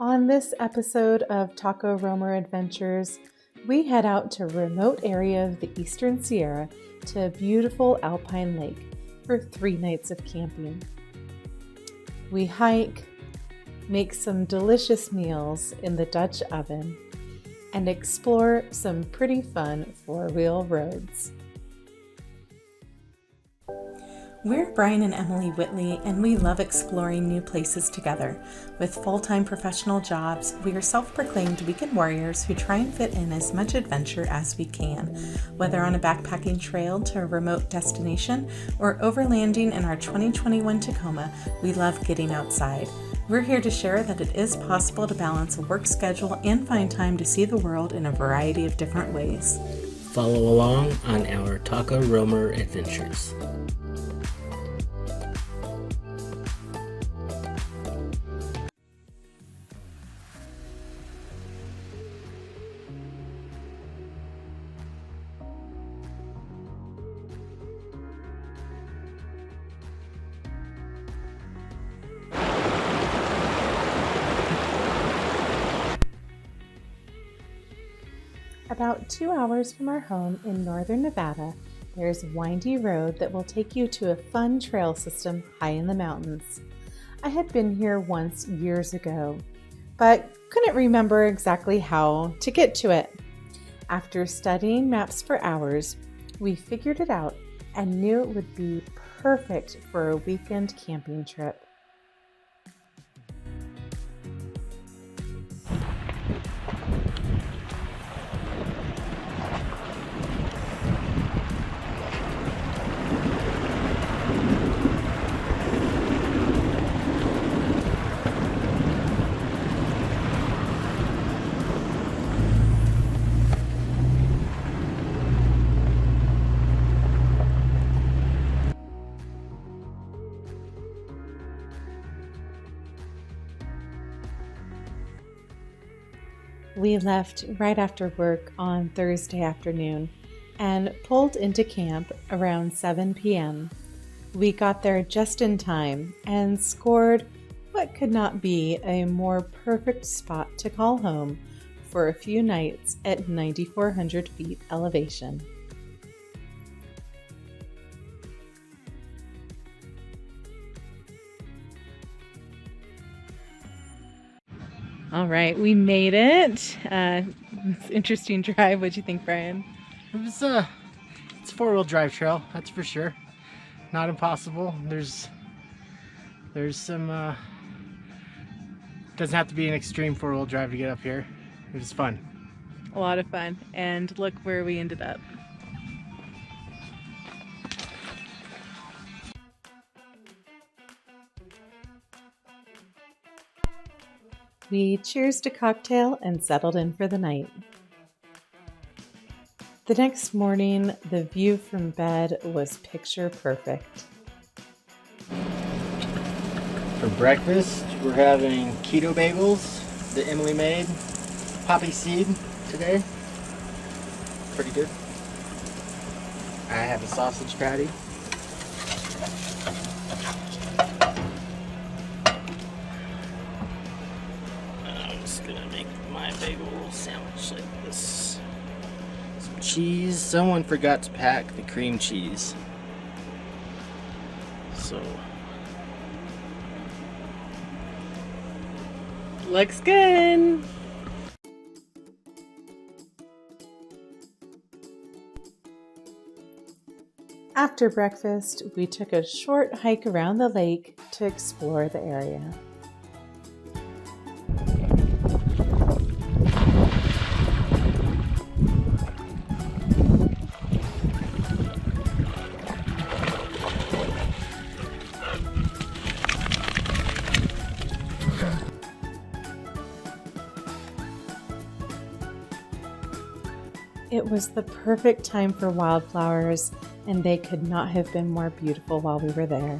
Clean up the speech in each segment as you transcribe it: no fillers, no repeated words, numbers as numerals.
On this episode of Taco Roamer Adventures, we head out to a remote area of the Eastern Sierra to a beautiful Alpine lake for 3 nights of camping. We hike, make some delicious meals in the Dutch oven, and explore some pretty fun 4-wheel roads. We're Brian and Emily Whitley, and we love exploring new places together. With full-time professional jobs, we are self-proclaimed weekend warriors who try and fit in as much adventure as we can. Whether on a backpacking trail to a remote destination or overlanding in our 2021 Tacoma, we love getting outside. We're here to share that it is possible to balance a work schedule and find time to see the world in a variety of different ways. Follow along on our Taco Roamer adventures. About 2 hours from our home in northern Nevada, there's a windy road that will take you to a fun trail system high in the mountains. I had been here once years ago, but couldn't remember exactly how to get to it. After studying maps for hours, we figured it out and knew it would be perfect for a weekend camping trip. We left right after work on Thursday afternoon and pulled into camp around 7 p.m. We got there just in time and scored what could not be a more perfect spot to call home for a few nights at 9,400 feet elevation. All right, we made it. Interesting drive. What'd you think, Brian? It's a 4-wheel drive trail, that's for sure. Not impossible. There's some doesn't have to be an extreme 4-wheel drive to get up here. It was fun. A lot of fun. And look where we ended up. We cheersed a cocktail and settled in for the night. The next morning, the view from bed was picture perfect. For breakfast, we're having keto bagels that Emily made. Poppy seed today. Pretty good. I have a sausage patty. Bagel sandwich like this. Some cheese. Someone forgot to pack the cream cheese. So Looks good. After breakfast, we took a short hike around the lake to explore the area. It was the perfect time for wildflowers, and they could not have been more beautiful while we were there.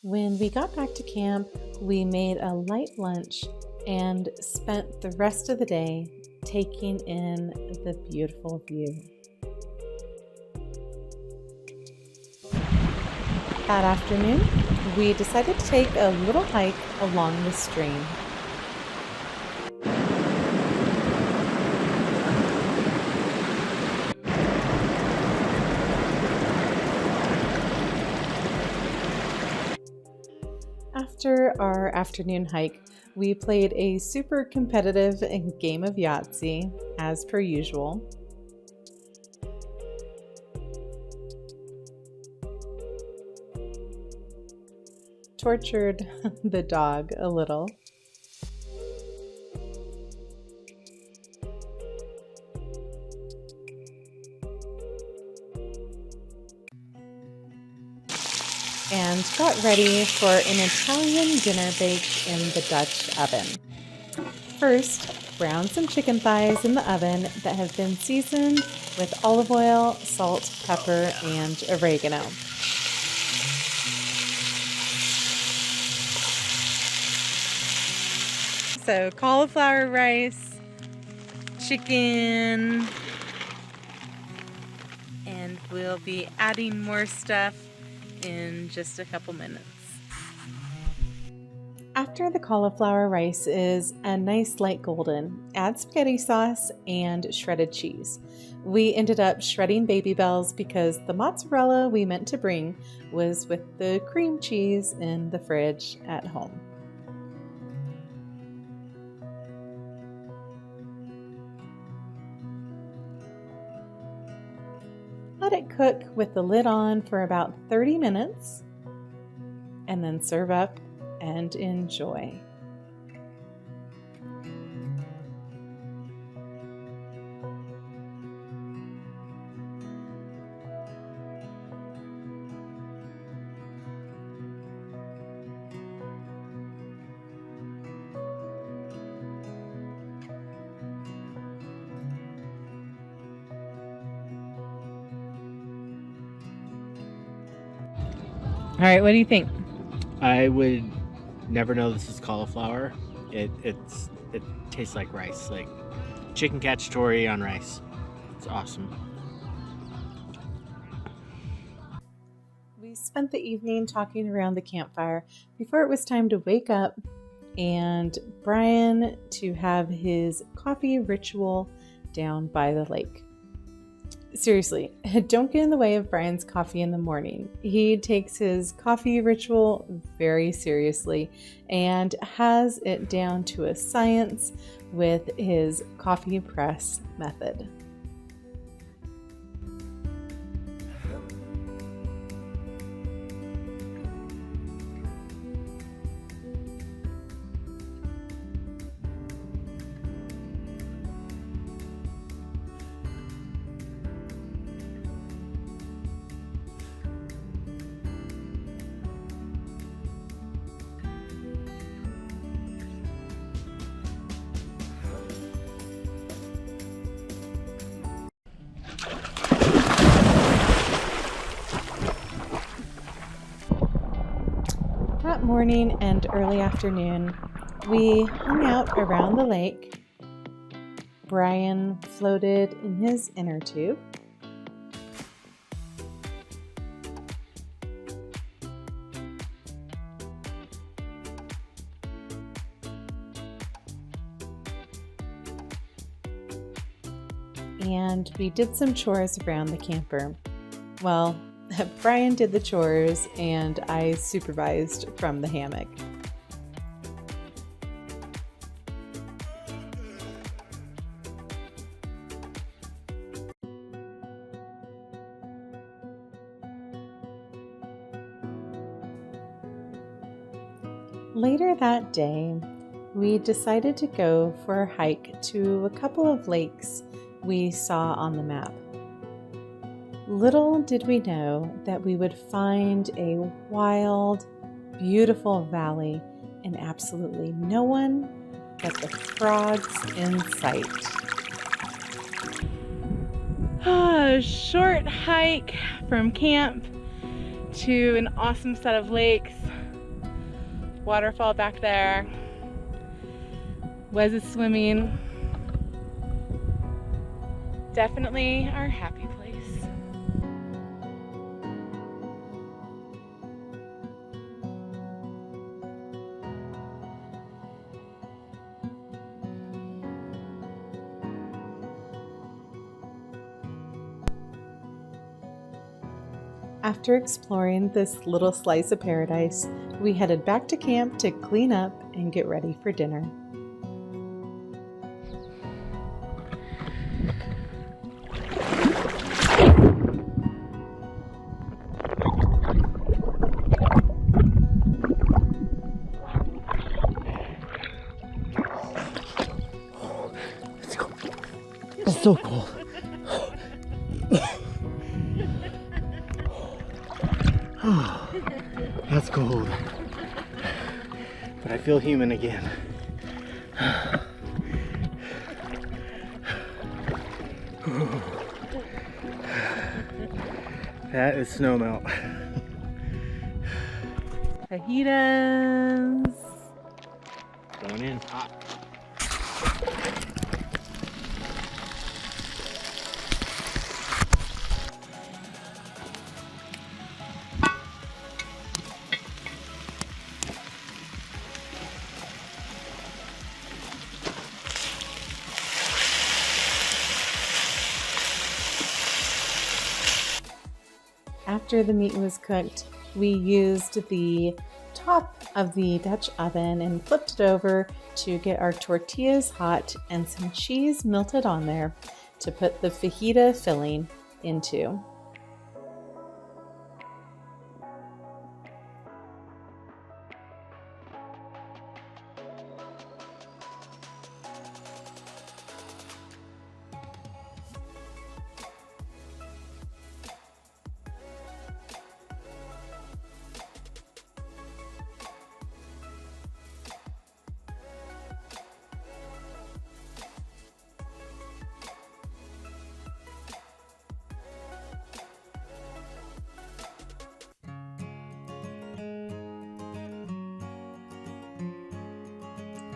When we got back to camp, we made a light lunch and spent the rest of the day taking in the beautiful view. That afternoon, we decided to take a little hike along the stream. After our afternoon hike, we played a super competitive game of Yahtzee, as per usual. Tortured the dog a little. And got ready for an Italian dinner baked in the Dutch oven. First, brown some chicken thighs in the oven that have been seasoned with olive oil, salt, pepper, and oregano. So cauliflower rice, chicken, and we'll be adding more stuff in just a couple minutes. After the cauliflower rice is a nice light golden, add spaghetti sauce and shredded cheese. We ended up shredding Baby Bells because the mozzarella we meant to bring was with the cream cheese in the fridge at home. Let it cook with the lid on for about 30 minutes and then serve up and enjoy. All right, what do you think? I would never know this is cauliflower. It tastes like rice, like chicken cacciatore on rice. It's awesome. We spent the evening talking around the campfire before it was time to wake up and Brian to have his coffee ritual down by the lake. Seriously, don't get in the way of Brian's coffee in the morning. He takes his coffee ritual very seriously and has it down to a science with his coffee press method. That morning and early afternoon, we hung out around the lake. Brian floated in his inner tube. And we did some chores around the camper. Well, Brian did the chores and I supervised from the hammock. Later that day, we decided to go for a hike to a couple of lakes we saw on the map. Little did we know that we would find a wild, beautiful valley and absolutely no one but the frogs in sight. A short hike from camp to an awesome set of lakes. Waterfall back there. Wes is swimming. Definitely our happy place. After exploring this little slice of paradise, we headed back to camp to clean up and get ready for dinner. It's so cold. That's cold. But I feel human again. That is snow melt. Fajitas. Going in hot. After the meat was cooked, we used the top of the Dutch oven and flipped it over to get our tortillas hot and some cheese melted on there to put the fajita filling into.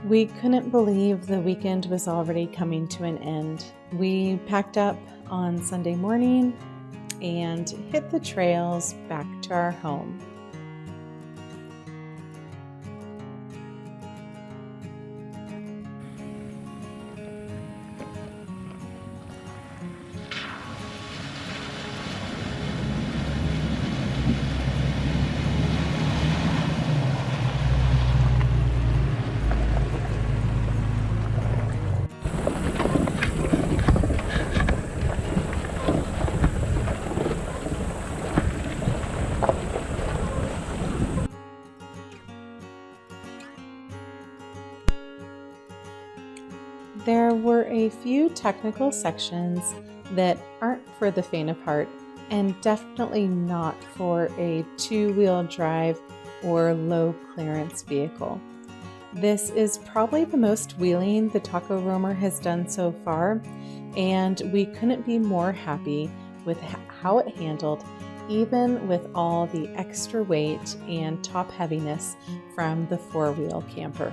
We couldn't believe the weekend was already coming to an end. We packed up on Sunday morning and hit the trails back to our home. There were a few technical sections that aren't for the faint of heart and definitely not for a two-wheel drive or low clearance vehicle. This is probably the most wheeling the Taco Roamer has done so far, and we couldn't be more happy with how it handled, even with all the extra weight and top heaviness from the four-wheel camper.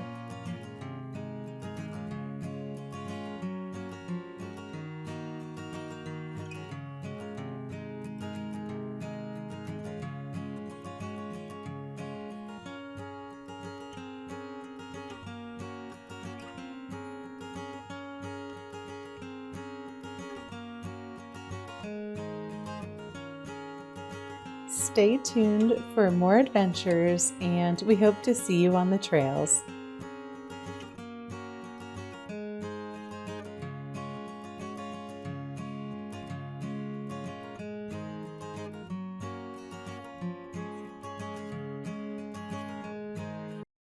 Stay tuned for more adventures, and we hope to see you on the trails.